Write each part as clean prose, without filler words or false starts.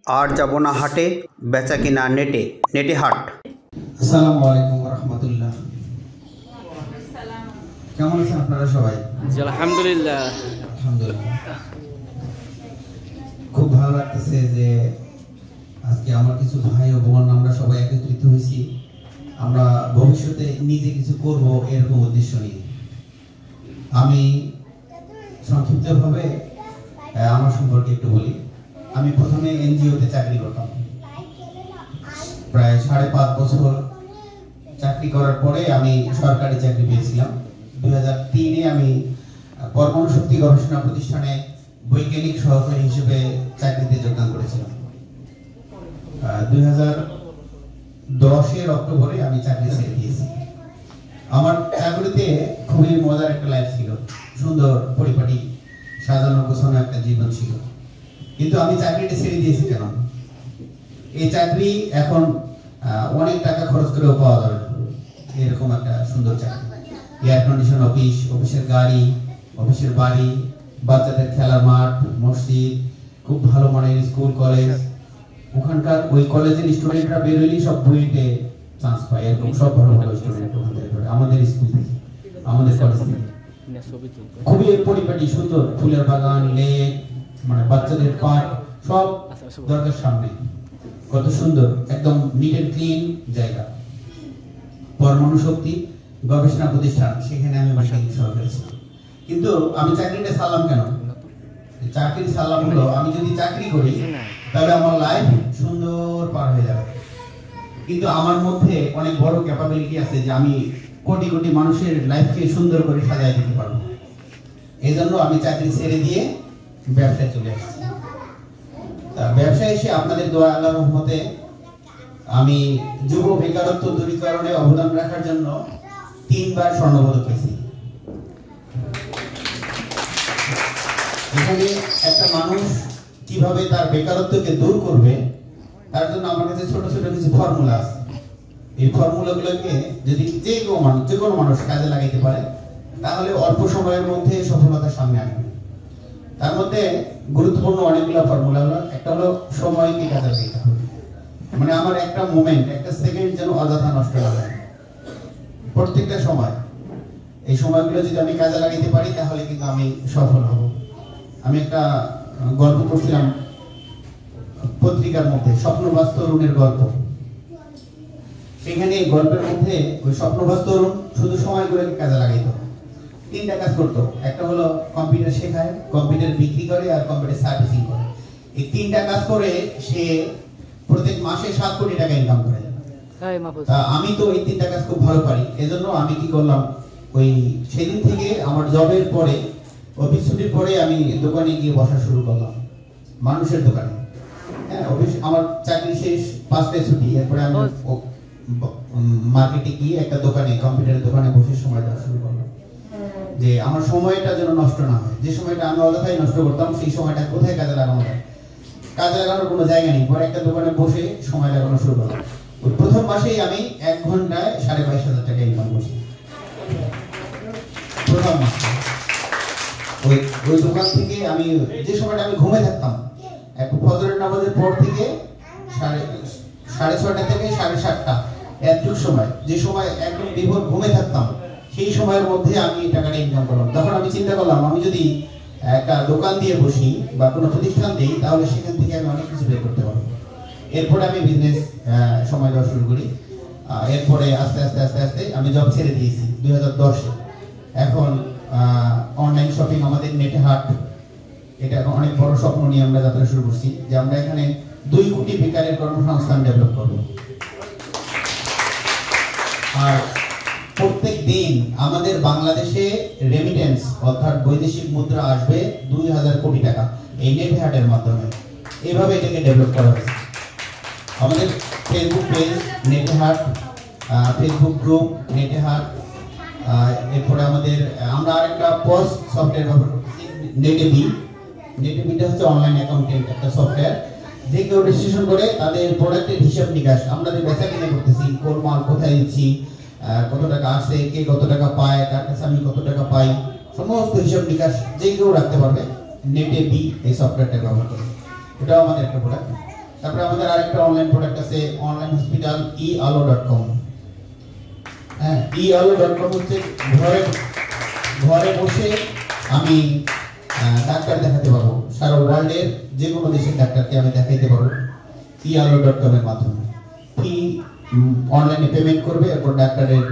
আর যাব না হাটে, বেচা কিনা নেটে, নেটে হাট। আসসালামু আলাইকুম ওয়া রাহমাতুল্লাহ। কেমন আছেন আপনারা সবাই? আলহামদুলিল্লাহ। আলহামদুলিল্লাহ। খুব ভালো লাগতেছে যে আজকে আমার কিছু ভাই ও বোন আমরা সবাই একত্রিত হয়েছি। আমরা ভবিষ্যতে নিজে কিছু করব এরকম উদ্দেশ্য নিয়ে। আমি সংক্ষিপ্তভাবে আমার সম্পর্কে একটু বলি। আমি প্রথমে এনজিওতে চাকরি করতাম, প্রায় 5.5 বছর চাকরি করার পরে আমি সরকারি চাকরি পেয়েছিলাম। 2003-এ আমি পরমাণু শক্তি গবেষণা প্রতিষ্ঠানে বৈজ্ঞানিক সহকারী হিসেবে চাকরিতে যোগদান করেছিলাম। 2010-এর অক্টোবরে আমি চাকরি ছেড়ে দিয়েছি। আমার চাকরিতে খুবই মজার একটা লাইফ ছিল, সুন্দর পরিপাটি সাজানো গোছানো একটা জীবন ছিল। কিন্তু আমি চাকরিটা ছেড়ে দিয়েছি কেন? এই চাকরি এখন অনেক টাকা খরচ করেও পাওয়া যাবে না, এরকম একটা সুন্দর চাকরি। এয়ার কন্ডিশন অফিস, অফিসের গাড়ি, অফিসের বাড়ি, বাচ্চাদের খেলার মাঠ, মসজিদ, খুব ভালো মানের স্কুল কলেজ। ওখানকার ওই কলেজের স্টুডেন্টরা বের হইলেই সব বুয়েটে চান্স পায়, এরকম সব ভালো ভালো স্টুডেন্ট ওখান থেকে পড়ে, আমাদের স্কুল থেকে, আমাদের কলেজ থেকে। খুবই পরিপাটি সুন্দর ফুলের বাগান, লেক, মানে বাচ্চাদের পার্ক, সব দরকার সামনে। কত সুন্দর, একদম নিট এন্ড ক্লিন জায়গা। পরমাণু শক্তি গবেষণা প্রতিষ্ঠান, সেখানে আমি বৈজ্ঞানিক সহকারী ছিলাম। কিন্তু আমি চাকরিটা ছাড়লাম কেন? চাকরি ছাড়লাম হলো, আমি যদি চাকরি করি তাহলে আমার লাইফ সুন্দর পার হয়ে যাবে। কিন্তু আমার মধ্যে অনেক বড় ক্যাপাবিলিটি আছে যে আমি কোটি কোটি মানুষের লাইফকে সুন্দর করে সাজায় দিতে পারবো। এই জন্য আমি চাকরি ছেড়ে দিয়ে ব্যবসায় চলে আসছি। ব্যবসায় এসে আপনাদের দোয়া আল্লাহর রহমতে আমি যুব বেকারত্ব দূরীকরণে অবদান রাখার জন্য 3বার স্বর্ণপদক পেয়েছি। এখানে একটা মানুষ কিভাবে তার বেকারত্বকে দূর করবে তার জন্য আমার কাছে ছোট ছোট কিছু ফর্মুলা আছে। এই ফর্মুলাগুলোকে যদি যে কোনো মানুষ কাজে লাগাইতে পারে তাহলে অল্প সময়ের মধ্যে সফলতার সামনে আসবে। তার মধ্যে গুরুত্বপূর্ণ অনেকগুলো ফর্মুলা হলো, একটা হলো সময়কে কাজে লাগাইতে হবে। মানে আমার একটা মোমেন্ট, একটা সেকেন্ড যেন অযথা নষ্ট না হয়। প্রত্যেকটা সময়, এই সময়গুলো যদি আমি কাজে লাগাইতে পারি তাহলে কিন্তু আমি সফল হব। আমি একটা গল্প পড়ছিলাম পত্রিকার মধ্যে, স্বপ্নবাজ তরুণের গল্প। সেখানে এই গল্পের মধ্যে ওই স্বপ্নবাজ তরুণ শুধু সময়গুলোকে কাজে লাগাইতো। 3টা কাজ করতো। একটা হলো কম্পিউটার শেখায়, কম্পিউটার বিক্রি করে, আর কম্পিউটার সার্ভিসিং করে। এই 3টা কাজ করে সে প্রত্যেক মাসে 7 কোটি টাকা ইনকাম করে। আমি তো এই 3টা কাজ খুব ভালো পারি, এজন্য আমি কি করলাম, ওই সেদিন থেকে আমার জবের পরে, অফিস ছুটির পরে আমি দোকানে গিয়ে বসা শুরু করলাম, মানুষের দোকানে। হ্যাঁ, অফিস আমার চাকরি শেষ 5টায় ছুটি, এরপরে আমি মার্কেটে গিয়ে একটা দোকানে, কম্পিউটারের দোকানে বসে সময় দেওয়া শুরু করলাম, যে আমার সময়টা যেন নষ্ট না হয়। যে সময়টা আমি অযথাই নষ্ট করতাম সেই সময়টা কোথায় কাজে লাগানো যায়, কাজে লাগানোর কোনো জায়গা নেই। পরে একটা দোকানে বসে সময় লাগানো শুরু করলাম। ওই প্রথম মাসেই আমি 1 ঘন্টায় 22,500 টাকা ইনকাম করছি। প্রথম মাসে ওই দোকান থেকে আমি যে সময়টা আমি ঘুমে থাকতাম, ফজরের নামাজের পর থেকে 6:30 থেকে 7:30 এতটুকু সময়, যে সময় একদম বিভোর ঘুমে থাকতাম, সেই সময়ের মধ্যে আমি টাকাটা ইনকাম করলাম। তখন আমি চিন্তা করলাম, আমি যদি একটা দোকান দিয়ে বসি বা কোনো প্রতিষ্ঠান দিই তাহলে সেখান থেকে আমি অনেক কিছু বের করতে পারবো। এরপরে আমি বিজনেস সময় দেওয়া শুরু করি। এরপরে আস্তে আস্তে আস্তে আস্তে আমি জব ছেড়ে দিয়েছি 2010-এ। এখন অনলাইন শপিং, আমাদের নেটে হাট, এটা এখন অনেক বড় স্বপ্ন নিয়ে আমরা যাত্রা শুরু করছি যে আমরা এখানে 2 কোটি বেকারের কর্মসংস্থান ডেভেলপ করব। আর প্রত্যেক দিন আমাদের বাংলাদেশে রেমিটেন্স অর্থাৎ বৈদেশিক মুদ্রা আসবে 2000 কোটি টাকা এই নেট হাটের মাধ্যমে। এইভাবে এটাকে ডেভেলপ করা হয়েছে। আমাদের ফেসবুক পেজ নেটে হাট, ফেসবুক গ্রুপ নেটে হাট, এরপরে আমাদের আমরা আরেকটা পোস্ট সফটওয়্যার ব্যবহার করছি নেটেবি। নেটেবিটা হচ্ছে অনলাইন অ্যাকাউন্টিং একটা সফটওয়্যার, যে কেউ রেজিস্ট্রেশন করে তাদের প্রোডাক্টের হিসাব নিকাশ, আমরা যে বেচা কিনে করতেছি, কোন মাল কোথায় দিচ্ছি, কত টাকা আসছে, কে কত টাকা পায়, তার কাছে আমি কত টাকা পাই, সমস্ত হিসাব নিকাশ যে কেউ রাখতে পারবে নেটেবি এই সফটওয়্যারটা ব্যবহার করে। এটাও আমাদের একটা প্রোডাক্ট। তারপরে আমাদের আরেকটা অনলাইন প্রোডাক্ট আছে, অনলাইন হসপিটাল ealo.com। হ্যাঁ, ealo.com হচ্ছে ঘরে বসে আমি ডাক্তার দেখাতে পারবো, সারা ওয়ার্ল্ডের যে কোনো দেশের ডাক্তারকে আমি দেখাইতে পারবো ealo.com এর মাধ্যমে। ফি অনলাইনে পেমেন্ট করবে, এরপর ডাক্তারের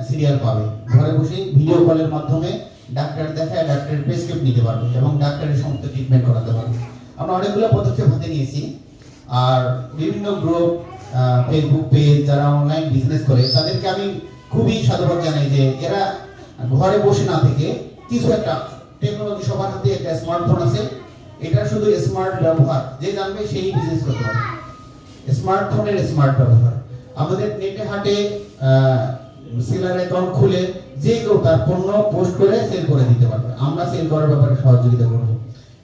সিরিয়াল পাবে, ঘরে বসে ভিডিও কলের মাধ্যমে ডাক্তার দেখায় ডাক্তারের প্রেসক্রিপ্ট নিতে পারবে এবং ডাক্তারের সমস্ত ট্রিটমেন্ট করাতে পারবে। আমরা অনেকগুলো পদক্ষেপ হাতে নিয়েছি। আর বিভিন্ন গ্রুপ, ফেসবুক পেজ যারা অনলাইন বিজনেস করে তাদেরকে আমি খুবই সাধুবাদ জানাই যে এরা ঘরে বসে না থেকে কিছু একটা টেকনোলজি, সবার হাতে একটা স্মার্টফোন আছে, এটা শুধু স্মার্ট ব্যবহার, যে জানবে সেই বিজনেস করতে পারবে। স্মার্টফোনের স্মার্ট ব্যবহার, আমাদের নেটে হাটে সেলার অ্যাকাউন্ট খুলে যে কেউ তার পণ্য পোস্ট করে সেল করে দিতে পারবে, আমরা সেল করার ব্যাপারে সহযোগিতা করব।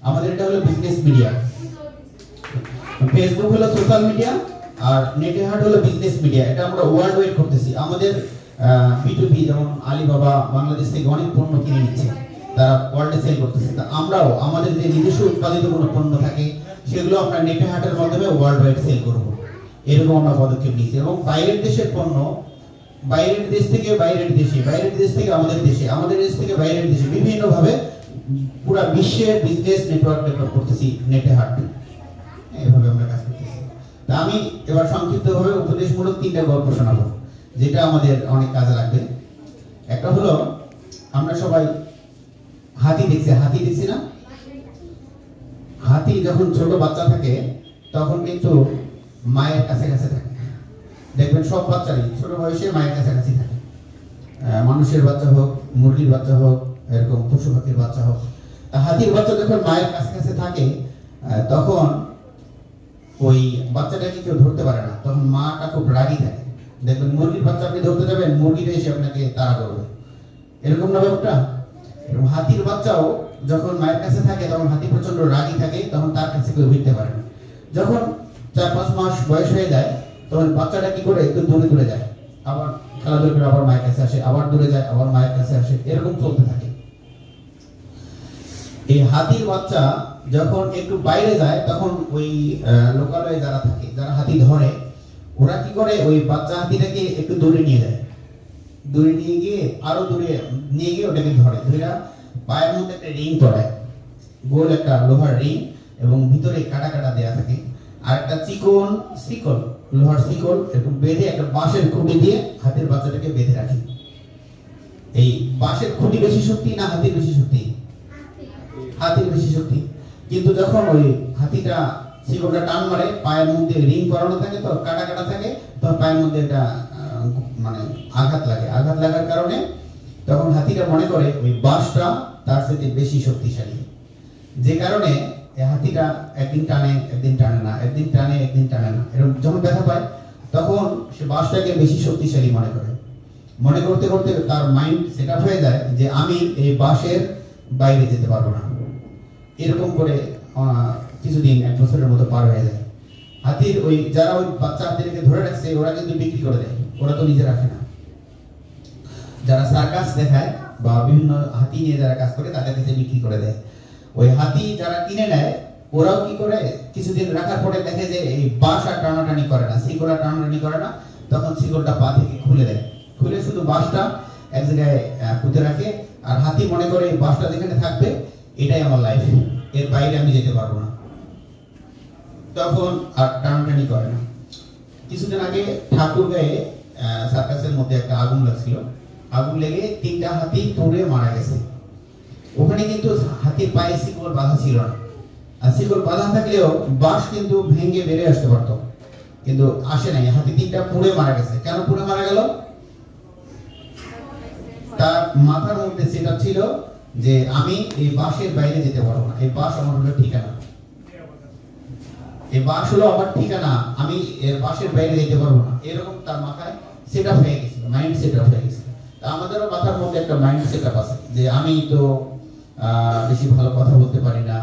আমাদের এটা হলো বিজনেস মিডিয়া। ফেসবুক হলো সোশ্যাল মিডিয়া আর নেটে হাট হলো বিজনেস মিডিয়া। এটা আমরা ওয়ার্ল্ড ওয়াইড করতেছি। আমাদের B2B যেমন আলিবাবা বাংলাদেশ থেকে অনেক পণ্য কিনে নিচ্ছে, তারা ওয়ার্ল্ডে সেল করতেছে। তা আমরাও আমাদের যে নিজস্ব উৎপাদিত কোনো পণ্য থাকে সেগুলো আমরা নেটে হাটের মাধ্যমে ওয়ার্ল্ড ওয়াইড সেল করব, এরকম আমরা পদক্ষেপ নিয়েছি। এবং বাইরের দেশের পণ্য বাইরের দেশ থেকে বাইরের দেশে, বাইরের দেশ থেকে আমাদের দেশে, আমাদের দেশ থেকে বাইরের দেশে বিভিন্ন ভাবে পুরো বিশ্বের বিজনেস নেটওয়ার্ক ডেভেলপ করতেছি নেটে হাট, এইভাবে আমরা কাজ করতেছি। তা আমি এবার সংক্ষিপ্তভাবে উপদেশমূলক 3টা গল্প শোনাবো যেটা আমাদের অনেক কাজে লাগবে। একটা হলো, আমরা সবাই হাতি দেখছি না? হাতি যখন ছোট বাচ্চা থাকে তখন কিন্তু মায়ের কাছে কাছে থাকে। দেখবেন সব বাচ্চারই ছোট বয়সে মায়ের কাছাকাছি থাকে, মানুষের বাচ্চা হোক, মুরগির বাচ্চা হোক, এরকম পশু পাখির বাচ্চা হোক। তা হাতির বাচ্চা যখন মায়ের কাছে কাছে থাকে তখন ওই বাচ্চাটাকে কেউ ধরতে পারে না, তখন মাটা খুব রাগী থাকে। দেখবেন মুরগির বাচ্চা আপনি ধরতে যাবেন, মুরগিটা এসে আপনাকে তাড়া করবে, এরকম না ব্যাপারটা? এবং হাতির বাচ্চাও যখন মায়ের কাছে থাকে তখন হাতি প্রচন্ড রাগী থাকে, তখন তার কাছে কেউ ভিড়তে পারে না। যখন 4-5 মাস বয়স হয়ে যায় তখন বাচ্চাটা কি করে একটু দূরে দূরে যায়, আবার খেলাধুলা করে আবার মায়ের কাছে আসে, আবার দূরে যায়, আবার মায়ের কাছে আসে, এরকম চলতে থাকে। এই হাতির বাচ্চা যখন একটু বাইরে যায় তখন ওই লোকালয়ে যারা থাকে, যারা হাতি ধরে, ওরা কি করে ওই বাচ্চা হাতিটাকে একটু দূরে নিয়ে যায়, দূরে নিয়ে গিয়ে আরো দূরে নিয়ে গিয়ে ওটাকে ধরে পায়ের মধ্যে একটা রিং পরায়, গোল একটা লোহার রিং, এবং ভিতরে কাটা কাটা দেয়া থাকে, আর একটা চিকন শিকল, লোহার শিকল এরকম বেঁধে একটা বাঁশের খুঁটি দিয়ে হাতির বাচ্চাটাকে বেঁধে রাখে। এই বাঁশের খুঁটি বেশি শক্তি না হাতির বেশি শক্তি? হাতির বেশি শক্তি। কিন্তু যখন ওই হাতিটা শিকলটা টান মারে, পায়ের মধ্যে রিং পরানো থাকে তো কাটা কাটা থাকে, তখন পায়ের মধ্যে একটা মানে আঘাত লাগে, আঘাত লাগার কারণে তখন হাতিটা মনে করে ওই বাঁশটা তার সাথে বেশি শক্তিশালী, যে কারণে হাতিটা একদিন টানে একদিন টানে না, একদিন টানে একদিন টানে না, এরকম যখন ব্যথা পায় তখন সে বাঁশটাকে বেশি শক্তিশালী মনে করে। মনে করতে করতে তার মাইন্ড সেট আপ হয়ে যায় যে আমি এই বাঁশের বাইরে যেতে পারবো না। এরকম করে কিছুদিন, 1 বছরের মতো পার হয়ে যায়। হাতির ওই যারা ওই বাচ্চা হাতিকে ধরে রাখছে ওরা কিন্তু বিক্রি করে দেয়, ওরা তো নিজে রাখে না। যারা সার্কাস দেখায় বা বিভিন্ন হাতি নিয়ে যারা কাজ করে তাদের কাছে বিক্রি করে দেয়। ওই হাতি যারা কিনে নেয় ওরাও কি করে, কিছুদিন রাখার পরে দেখে যে এই বাঁশ আর টানাটানি করে না, শিকল আর টানাটানি করে না, তখন শিকলটা পা থেকে খুলে দেয়, খুলে শুধু বাঁশটা এক জায়গায় পুঁতে রাখে। আর হাতি মনে করে এই বাঁশটা যেখানে থাকবে এটাই আমার লাইফ, এর বাইরে আমি যেতে পারবো না, তখন আর টানাটানি করে না। কিছুদিন আগে ঠাকুরগাঁয়ে সার্কাসের মধ্যে একটা আগুন লাগছিল, আগুন লেগে 3টা হাতি পুড়ে মারা গেছে। ওখানে কিন্তু হাতির পায়ে শিকল বাঁধা ছিল না, আর শিকল বাঁধা থাকলেও বাঁশ কিন্তু ভেঙে বেরিয়ে আসতে পারতো, কিন্তু আসে নাই। হাতি 3টা পুড়ে মারা গেছে। কেন পুড়ে মারা গেল? তার মাথার মধ্যে সেটা ছিল যে আমি এই বাঁশের বাইরে যেতে পারবো না, এই বাঁশ আমার হলো ঠিকানা, এই বাঁশ হলো আমার ঠিকানা, আমি এর বাঁশের বাইরে যেতে পারবো না, এরকম তার মাথায় সেট আপ হয়ে গেছিল, মাইন্ড সেট আপ হয়ে গেছিল। আমাদেরও মাথার মধ্যে একটা মাইন্ড সেট আপ আছে যে আমি তো বেশি ভালো কথা বলতে পারি না,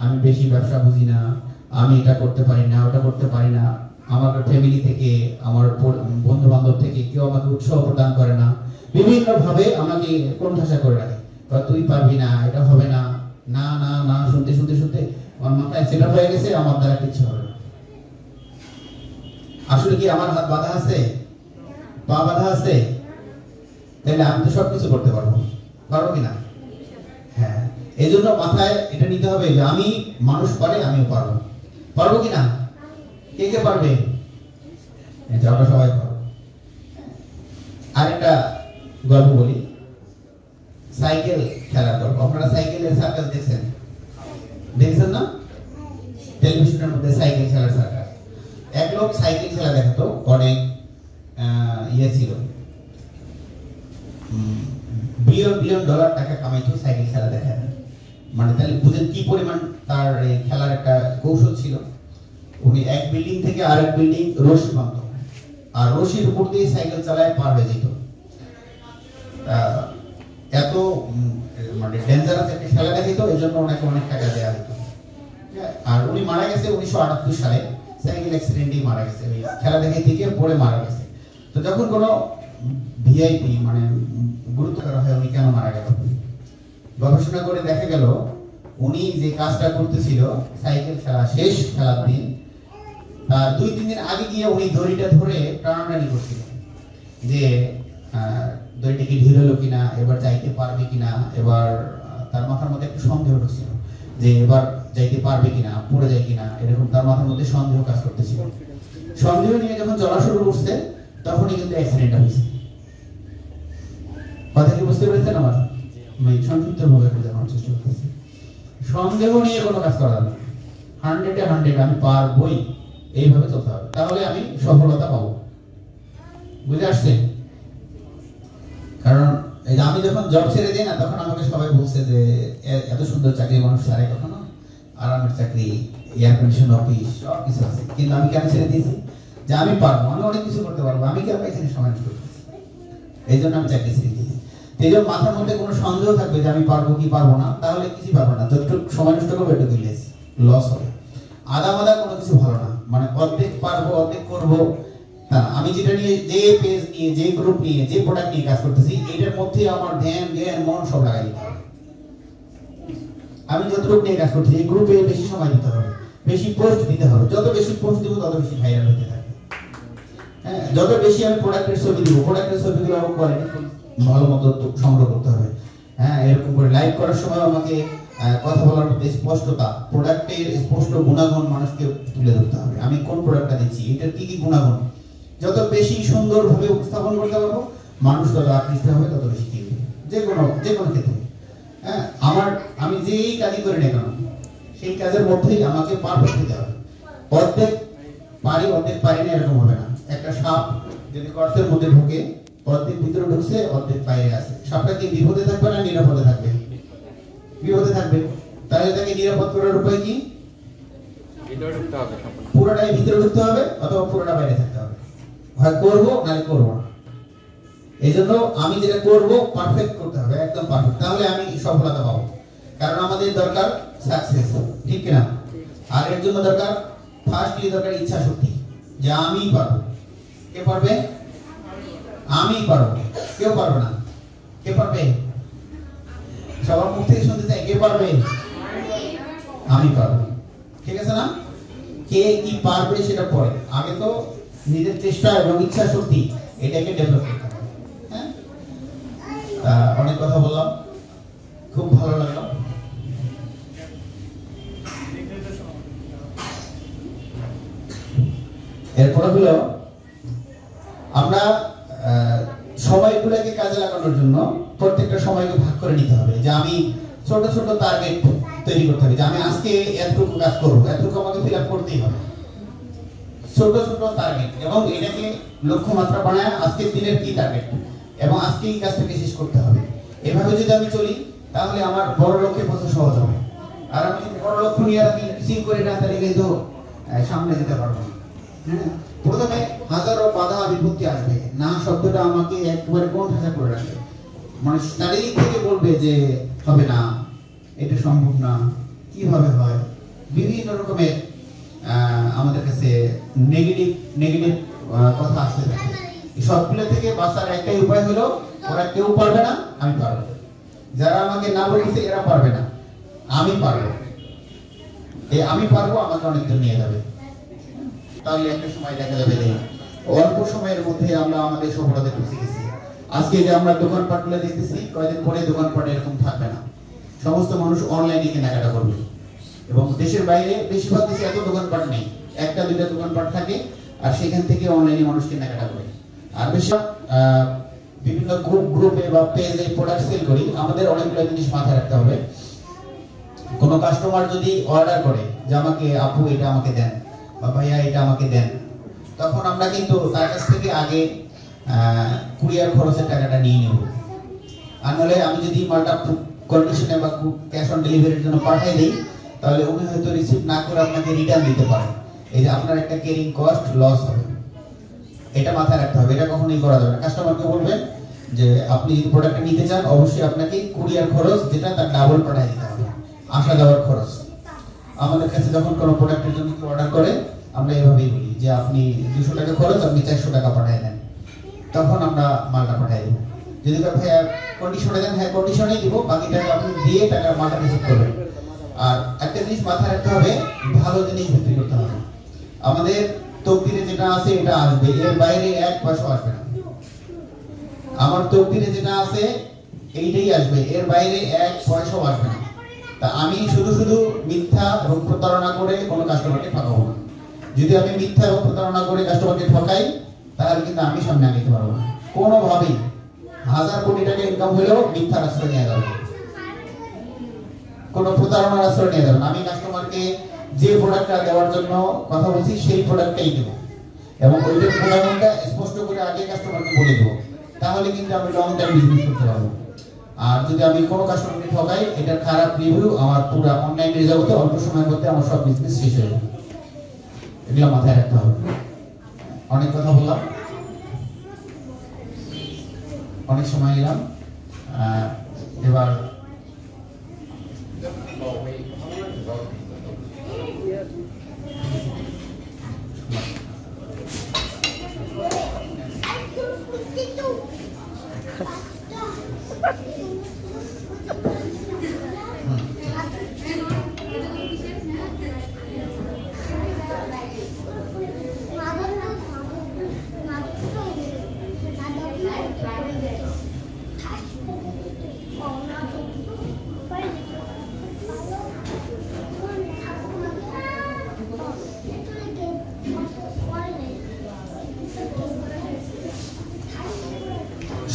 আমি বেশি ব্যবসা বুঝি না, আমি এটা করতে পারি না, ওটা করতে পারি না, আমার ফ্যামিলি থেকে, আমার বন্ধু বান্ধব থেকে কেউ আমাকে উৎসাহ প্রদান করে না, বিভিন্ন ভাবে আমাকে কোণঠাসা করে রাখে, তুই পারবি না, এটা হবে না, না না না, শুনতে শুনতে শুনতে আমার মাথায় সেট আপ হয়ে গেছে আমার দ্বারা কিছু হবে না। আসলে কি আমার হাত বাঁধা আছে, পা বাঁধা আছে? তাহলে আমি তো সবকিছু করতে পারবো, পারবো কিনা? হ্যাঁ, এই জন্য মাথায় এটা নিতে হবে যে আমি মানুষ পারে, আমিও পারবো। পারবো কিনা? কে কে পারবে? এটা আমরা সবাই পারবো। আরেকটা গল্প বলি, সাইকেল খেলার গল্প। আপনারা সাইকেলের সার্কাস দেখছেন না? টেলিভিশনের মধ্যে সাইকেল খেলার সার্কাস। এক লোক সাইকেল খেলা দেখাতো, অনেক ইয়ে ছিল, বিলিয়ন বিলিয়ন ডলার টাকা কামাইতো সাইকেল খেলা দেখায়। মানে তাহলে বুঝেন কি পরিমাণ তার খেলার একটা কৌশল ছিল। উনি এক বিল্ডিং থেকে আরেক বিল্ডিং রশি বাঁধতো, আর রশির উপর দিয়ে সাইকেল চালায় পার হয়ে যেত। এত মানে ডেঞ্জারাস একটা খেলা দেখাইতো, এই জন্য ওনাকে অনেক টাকা দেওয়া হতো। আর উনি মারা গেছে 1978 সালে, সাইকেল অ্যাক্সিডেন্টেই মারা গেছে, ওই খেলা দেখাইতে গিয়ে পড়ে মারা গেছে। তো যখন কোনো ভিআইপি মানে গুরুত্বকর হয়, উনি কেন মারা গেল, গবেষণা করে দেখা গেল উনি যে কাজটা করতেছিল সাইকেল খেলা শেষ খেলার দিন, তার 2-3 দিন আগে গিয়ে উনি দড়িটা ধরে টানাটানি করছিল যে দড়িটা কি ঢিল হলো কিনা, এবার যাইতে পারবে কিনা। এবার তার মাথার মধ্যে একটু সন্দেহ ঢুকছিল যে এবার যাইতে পারবে কিনা, পড়ে যায় কিনা, এরকম তার মাথার মধ্যে সন্দেহ কাজ করতেছিল। সন্দেহ নিয়ে যখন চলা শুরু করছে তখনই কিন্তু অ্যাক্সিডেন্টটা হয়েছে। কথা কি বুঝতে পেরেছেন আমার? আমি সংক্ষিপ্ত ভাবে বোঝানোর চেষ্টা করতেছি। সন্দেহ নিয়ে কোনো কাজ করা যাবে না, 100-এ 100 আমি পারবই, এইভাবে চলতে হবে, তাহলে আমি সফলতা পাবো। বুঝে আসছে? কারণ এই যে আমি যখন জব ছেড়ে দিই না, তখন আমাকে সবাই বলছে যে এত সুন্দর চাকরি মানুষ ছাড়ে কখনো, আরামের চাকরি, এয়ার কন্ডিশন অফিস, সব কিছু আছে, কিন্তু আমি কেন ছেড়ে দিয়েছি? যে আমি পারবো, আমি অনেক কিছু করতে পারবো, আমি কি আপনার এখানে সময় নষ্ট করতেছি, এই জন্য আমি চাকরি ছেড়ে দিয়েছি। এই জন্য মাথার মধ্যে কোনো সন্দেহ থাকবে যে আমি পারবো কি পারবো না, তাহলে কিছু পারবো না। যতটুকু সময় নষ্ট করবো এটুকু লস হবে। আদা মাদা কোনো কিছু ভালো না, মানে অর্ধেক পারবো অর্ধেক করবো। আমি যেটা নিয়ে, যে পেজ নিয়ে, যে গ্রুপ নিয়ে, যে প্রোডাক্ট নিয়ে কাজ করতেছি, এটার মধ্যে আমার ধ্যান জ্ঞান মন সব লাগাই দিতে হবে। আমি যতটুকু নিয়ে কাজ করছি, এই গ্রুপে বেশি সময় দিতে হবে, বেশি পোস্ট দিতে হবে। যত বেশি পোস্ট দিব তত বেশি ভাইরাল হতে থাকবে। হ্যাঁ, যত বেশি আমি প্রোডাক্টের ছবি দিব, প্রোডাক্টের ছবিগুলো আমার কোয়ালিটি ভালো মতো সংগ্রহ করতে হবে। হ্যাঁ, এরকম করে লাইভ করার সময় আমাকে কথা বলার মধ্যে স্পষ্টতা, প্রোডাক্টের স্পষ্ট গুণাগুণ মানুষকে তুলে ধরতে হবে। আমি কোন প্রোডাক্টটা দিচ্ছি, এটার কি কি গুণাগুণ, যত বেশি সুন্দরভাবে উপস্থাপন করতে পারবো, মানুষ তত আকৃষ্ট হবে, তত বেশি কিনবে, যে কোনো ক্ষেত্রে। হ্যাঁ, আমি যেই কাজই করি না কেন, সেই কাজের মধ্যেই আমাকে পারফেক্ট হতে হবে। অর্ধেক পারি অর্ধেক পারি না, এরকম হবে না। একটা সাপ যদি গর্তের মধ্যে ঢোকে, অর্ধেক ভিতরে ঢুকছে অর্ধেক বাইরে আছে, সাপটা কি বিপদে থাকবে না নিরাপদে থাকবে? বিপদে থাকবে। তাহলে তাকে নিরাপদ করার উপায় কি? ভিতরে ঢুকতে হবে, পুরোটাই ভিতরে ঢুকতে হবে, অথবা পুরোটা বাইরে থাকতে হবে। হয় করবো নাহলে করবো না। এই জন্য আমি যেটা করবো পারফেক্ট করতে হবে, একদম পারফেক্ট, তাহলে আমি সফলতা পাবো। কারণ আমাদের দরকার সাকসেস, ঠিক কিনা? আর এর জন্য দরকার, ফার্স্টলি দরকার ইচ্ছা শক্তি, যে আমি পারবো। কে পারবে? আমি পারবো, কেউ পারবে না। কে পারবে? সবার মুখ থেকে শুনতে চাই, কে পারবে? আমি পারবো। ঠিক আছে না? কে কি পারবে সেটা পরে, আগে তো নিজের চেষ্টা এবং ইচ্ছা শক্তি এটাকে ডেভেলপ করতে হবে। হ্যাঁ, অনেক কথা বললাম, খুব ভালো লাগলো। এরপরে হলো আমরা সময়গুলোকে কাজে লাগানোর জন্য প্রত্যেকটা সময়কে ভাগ করে নিতে হবে। যে আমি ছোট ছোট টার্গেট তৈরি করতে হবে, যে আমি আজকে এতটুকু কাজ করবো, এতটুকু আমাকে ফিল আপ করতেই হবে। ছোট ছোট টার্গেট, এবং এটাকে লক্ষ্যমাত্রা বানায় আজকের দিনের কি টার্গেট, এবং আজকে এই কাজটাকে শেষ করতে হবে। এভাবে যদি আমি চলি, তাহলে আমার বড় লক্ষ্যে পৌঁছা সহজ হবে। আর আমি যদি বড় লক্ষ্য নিয়ে রাখি, কিছুই করি না, তাহলে কিন্তু সামনে যেতে পারবো না। হ্যাঁ, প্রথমে হাজারো বাধা বিপত্তি আসবে, না শব্দটা আমাকে একবারে কোণঠাসা করে রাখবে। মানে চারিদিক থেকে বলবে যে হবে না, এটা সম্ভব না, কিভাবে হয়, বিভিন্ন রকমের আমাদের কাছে নেগেটিভ কথা আসতে থাকে। সবগুলো থেকে বাঁচার একটাই উপায় হলো, ওরা কেউ পারবে না, আমি পারবো। যারা আমাকে না বলছে এরা পারবে না, আমি পারবো। এই আমি পারবো আমাকে অনেক দূর নিয়ে যাবে। তাহলে একটা সময় দেখা যাবে যে অল্প সময়ের মধ্যে আমরা আমাদের সফলতা পৌঁছে গেছি। আজকে যে আমরা দোকানপাটগুলো দেখতেছি, কয়েকদিন পরে দোকানপাট এরকম থাকবে না, সমস্ত মানুষ অনলাইনে কেনাকাটা করবে। এবং দেশের বাইরে বেশিরভাগ দেশে এত দোকানপাট নেই, একটা দুইটা দোকানপাট থাকে, আর সেখান থেকে অনলাইনে মানুষ কেনাকাটা করে। আর বেশি বিভিন্ন গ্রুপে বা পেজে প্রোডাক্ট সেল করি, আমাদের অনেকগুলো জিনিস মাথায় রাখতে হবে। কোন কাস্টমার যদি অর্ডার করে যে আমাকে আপু এটা আমাকে দেন বা ভাইয়া এটা আমাকে দেন, তখন আমরা কিন্তু তার কাছ থেকে আগে কুরিয়ার খরচের টাকাটা নিয়ে নেব। আর নাহলে আমি যদি মালটা কন্ডিশনে বা ক্যাশ অন ডেলিভারির জন্য পাঠিয়ে দিই, তাহলে উনি হয়তো রিসিভ না করে আপনাকে রিটার্ন দিতে পারেন। এই যে আপনার একটা ক্যারিং কস্ট লস হবে, এটা মাথায় রাখতে হবে। এটা কখনোই করা যাবে না। কাস্টমারকে বলবেন যে আপনি যদি প্রোডাক্টটা নিতে চান, অবশ্যই আপনাকে কুরিয়ার খরচ যেটা তার ডাবল পাঠিয়ে দিতে হবে, আসা যাওয়ার খরচ। আমাদের কাছে যখন কোনো প্রোডাক্টের জন্য কেউ অর্ডার করে, আমরা এভাবেই বলি যে আপনি 200 টাকা খরচ, আপনি 400 টাকা পাঠিয়ে দেন, তখন আমরা মালটা পাঠিয়ে দেবো। যদি ভাইয়া কন্ডিশনে দেন, হ্যাঁ কন্ডিশনেই দিব, বাকি টাকা আপনি দিয়ে টাকা মালটা রিসিভ করবেন। আর একটা জিনিস মাথায় রাখতে হবে, ভালো জিনিস বিক্রি করতে হবে। আমাদের তকদিরে যেটা আছে এটা আসবে, এর বাইরে এক পয়সা আসবে না। আমার তকদিরে যেটা আছে এইটাই আসবে, এর বাইরে এক পয়সাও আসবে না। তা আমি শুধু শুধু মিথ্যা এবং প্রতারণা করে কোনো কাস্টমারকে ঠকাবো না। যদি আমি মিথ্যা এবং প্রতারণা করে কাস্টমারকে ঠকাই, তাহলে কিন্তু আমি সামনে আগাইতে পারবো না কোনোভাবেই। 1000 কোটি টাকা ইনকাম হলেও মিথ্যার আশ্রয় নেওয়া যাবে, কোনো প্রতারণার আশ্রয় নেওয়া যাবে না। আমি কাস্টমারকে যে প্রোডাক্টটা দেওয়ার জন্য কথা বলছি সেই প্রোডাক্টটাই দেবো, এবং ওইটার গুণাগুণটা স্পষ্ট করে আগে কাস্টমারকে বলে দেবো, তাহলে কিন্তু আমি লং টাইম বিজনেস করতে পারবো। আর যদি আমি কোনো কাস্টমারকে ঠকাই, এটার খারাপ রিভিউ আমার পুরো অনলাইনে জগতে অল্প সময়ের মধ্যে আমার সব বিজনেস শেষ হয়ে যাবে। এগুলো মাথায় রাখতে হবে। অনেক কথা বললাম, অনেক সময় নিলাম, এবার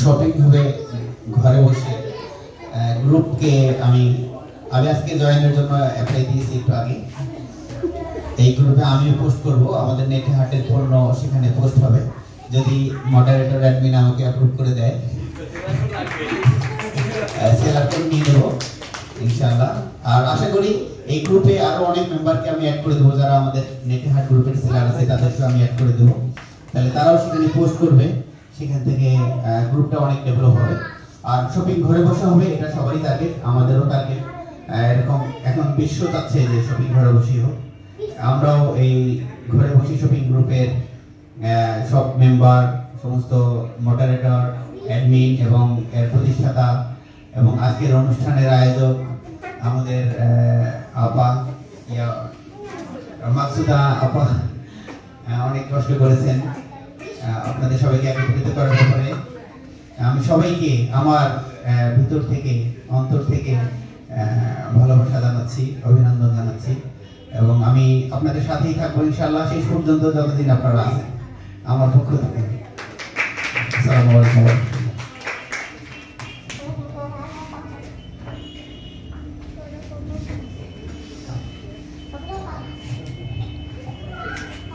শপিং হবে ঘরে বসে। গ্রুপকে আমি আজকে জয়েনের জন্য অ্যাপ্লাই দিয়েছি একটু আগে। এই গ্রুপে আমিও পোস্ট করব, আমাদের নেটে হাটের পণ্য সেখানে পোস্ট হবে, যদি মডারেটর অ্যাডমিন আমাকে অ্যাপ্রুভ করে দেয়, সেলার করে নিয়ে নেব ইনশাআল্লাহ। আর আশা করি এই গ্রুপে আরো অনেক মেম্বারকে আমি অ্যাড করে দেবো, যারা আমাদের নেটে হাট গ্রুপের সেলার আছে তাদেরকে আমি অ্যাড করে দেবো, তাহলে তারাও সেখানে পোস্ট করবে, সেখান থেকে গ্রুপটা অনেক ডেভেলপ হবে। আর শপিং ঘরে বসে হবে, এটা সবারই টার্গেট, আমাদেরও টার্গেট। এরকম এখন বিশ্ব চাচ্ছে যে শপিং ঘরে বসেই হোক, আমরাও এই ঘরে বসে শপিং গ্রুপের সব মেম্বার, সমস্ত মডারেটর, অ্যাডমিন এবং এর প্রতিষ্ঠাতা এবং আজকের অনুষ্ঠানের আয়োজক আমাদের আপা মাকসুদা আপা অনেক কষ্ট করেছেন আপনাদের সবাইকে একত্রিত করার ব্যাপারে। আমি সবাইকে আমার ভিতর থেকে, অন্তর থেকে ভালোবাসা জানাচ্ছি, অভিনন্দন জানাচ্ছি, এবং আমি আপনাদের সাথেই থাকবো ইনশাআল্লাহ শেষ পর্যন্ত, যতদিন আপনারা আছেন আমার পক্ষ থেকে। আসসালামু আলাইকুম।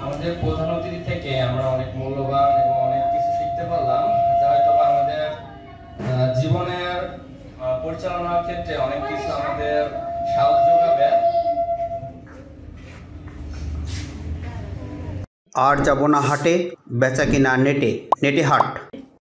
আমাদের প্রধান অতিথি থেকে আমরা অনেক মূল্যবান এবং অনেক কিছু শিখতে পারলাম, যা হয়তো আমাদের জীবনের পরিচালনার ক্ষেত্রে অনেক কিছু আমাদের সাহায্য করবে। আর যাব না হাটে, বেচা কিনা নেটে, নেটে হাট।